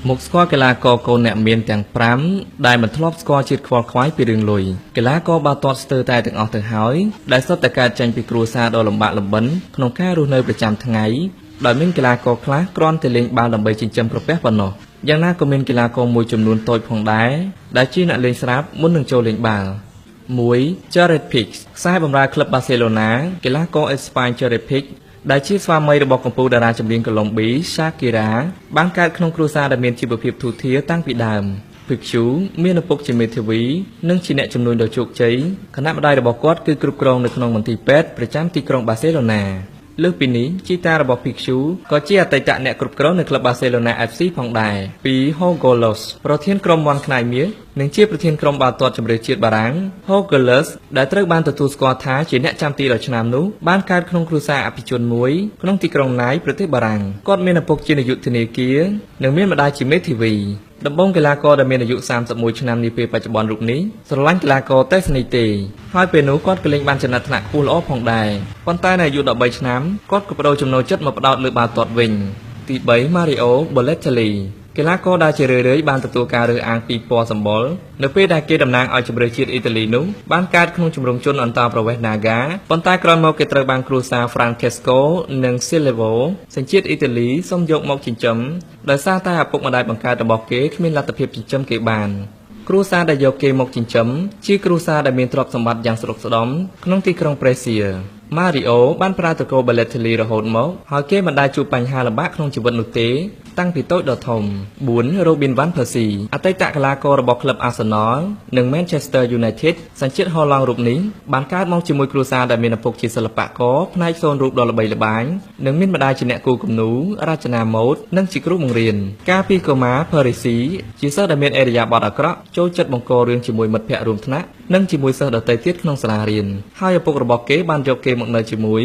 មុខស្គាល់កីឡាករកូនអ្នកមានទាំង5ដែលមិនធ្លាប់ស្គាល់ជាតិខ្វល់ខ្វាយពីរឿងលុយកីឡាករបាល់ទាត់ស្ទើរតែទាំងអស់ទៅហើយដែលសុទ្ធតែកើតចេញពីគ្រួសារដ៏លំបាកលំបិនក្នុងការរស់នៅប្រចាំថ្ងៃដោយមានកីឡាករខ្លះគ្រាន់តែលេងបាល់ដើម្បីចិញ្ចឹមក្រពះប៉ុណ្ណោះយ៉ាងណាក៏មានកីឡាករមួយចំនួនតូចផងដែរដែលជាអ្នកលេងស្រាប់មុននឹងចូលលេងបាល់1 Gerard Pique ខ្សែបម្រើក្លឹបបាសេឡូណាកីឡាករអេស្ប៉ាញ Gerard Pique ដែលជាស្វាមីរបស់កំពូលតារាចម្រៀងកូឡុំប៊ី Shakira បានកើតក្នុងគ្រួសារដែលមានជីវភាពធូរធារតាំងពីដើម Pique មានឪពុកជាមេធាវីនិងជាអ្នកជំនួញដ៏ជោគជ័យខណៈម្ដាយរបស់គាត់គឺគ្រប់គ្រងនៅក្នុងមន្ទីរពេទ្យប្រចាំទីក្រុងបាសេឡូណាលើសពីនេះជីតារបស់ Pique ក៏ជាអតីតអ្នកគ្រប់គ្រងនៅក្លឹបបាសេឡូណា FC ផងដែរពី Hugo Lloris ប្រធានក្រុមមន់ខ្នាយមាសនិងជាប្រធានក្រុមបាល់ទាត់ជម្រើសជាតិបារាំង Hugo Lloris ដែលត្រូវបានទទួលស្គាល់ថាជាអ្នកចាំទីដល់ឆ្នាំនោះបានកើតក្នុងគ្រួសារអភិជនមួយក្នុងទីក្រុងណាយប្រទេសបារាំងគាត់មានឪពុកជានាយកធនាគារនិងមានម្ដាយជាមេធាវីដំបូងកីឡាករដែលមានអាយុ31ឆ្នាំនាពេលបច្ចុប្បន្នរូបនេះស្រឡាញ់កីឡាករតែស្នីទេហើយពេលនោះគាត់ក៏លេងបានចំណាត់ថ្នាក់ខ្ពស់ល្អផងដែរប៉ុន្តែនៅអាយុ13ឆ្នាំគាត់ក៏បដូរចំណូលចិត្តមកផ្ដោតលើបាល់ទាត់វិញទី3 Mario Balotelli កីឡាករដែលជារឿយៗបានទទួលការរើសអើងពីពណ៌សម្បុរនៅពេលដែលគេតំណាងឲ្យជម្រើសជាតិអ៊ីតាលីនោះបានកើតក្នុងជំរំជនអន្តោប្រវេសន៍ Naga ប៉ុន្តែក្រោយមកគេត្រូវបានគ្រួសារ Francesco និង Silvio សញ្ជាតិអ៊ីតាលីសុំយកមកចិញ្ចឹមដោយសារតែឪពុកម្ដាយបង្កើតរបស់គេគ្មានលទ្ធភាពចិញ្ចឹមគេបានគ្រួសារដែលយកគេមកចិញ្ចឹមជាគ្រួសារដែលមានទ្រព្យសម្បត្តិយ៉ាងស្រុកស្ដំក្នុងទីក្រុងប្រេសៀMario បានប្រើតកូ Balotelli រហូតមកហើយគេមិនដែលជួបបញ្ហាលំបាកក្នុងជីវិតនោះទេតាំងពីតូចដល់ធំ4 Robin van Persie អតីតកីឡាកររបស់ក្លឹប Arsenal និង Manchester United សញ្ជាតិហូឡង់រូបនេះបានកើតមកជាមួយគ្រួសារដែលមានឪពុកជាសិល្បករផ្នែកសូនរូបដ៏ល្បីល្បាញនិងមានម្ដាយជាអ្នកគូរគំនូររចនាម៉ូដនិងជាគ្រូបង្រៀនកាលពីកុមារ Persie ជាសិស្សដែលមានឥរិយាបថអាក្រក់ចូលចិត្តបង្ករឿងជាមួយមិត្តភ័ក្តិរួមថ្នាក់និងជាមួយសិស្សដទៃទៀតក្នុងសាលារៀនហើយឪពុករបស់គេបានយកគេមកនៅជាមួយ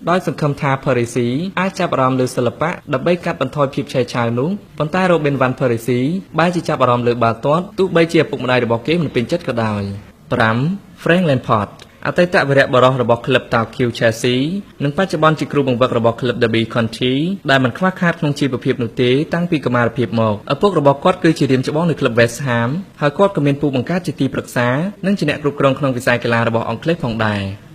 ដោយសង្ឃឹមថា Persie អាចចាប់អារម្មណ៍លើសិល្បៈដើម្បីកាត់បន្ថយភាពឆេវឆាវនោះប៉ុន្តែ Robin van Persie បែរជាចាប់អារម្មណ៍លើបាល់ទាត់ទោះបីជាឪពុកម្ដាយរបស់គេមិនពេញចិត្តក៏ដោយ5 Frank Lampard អតីតវីរបុរសរបស់ក្លឹប Tokyo Chelsea និងបច្ចុប្បន្នជាគ្រូបង្វឹករបស់ក្លឹប Derby County ដែលមិនខ្វះខាតក្នុងជីវភាពនោះទេតាំងពីកុមារភាពមកឪពុករបស់គាត់គឺជារៀមច្បងនៅក្លឹប West Ham ហើយគាត់ក៏មានពូបង្កើតជាទីប្រឹក្សានិងជាអ្នកគ្រប់គ្រងក្នុងវិស័យកីឡារបស់អង់គ្លេសផងដែរ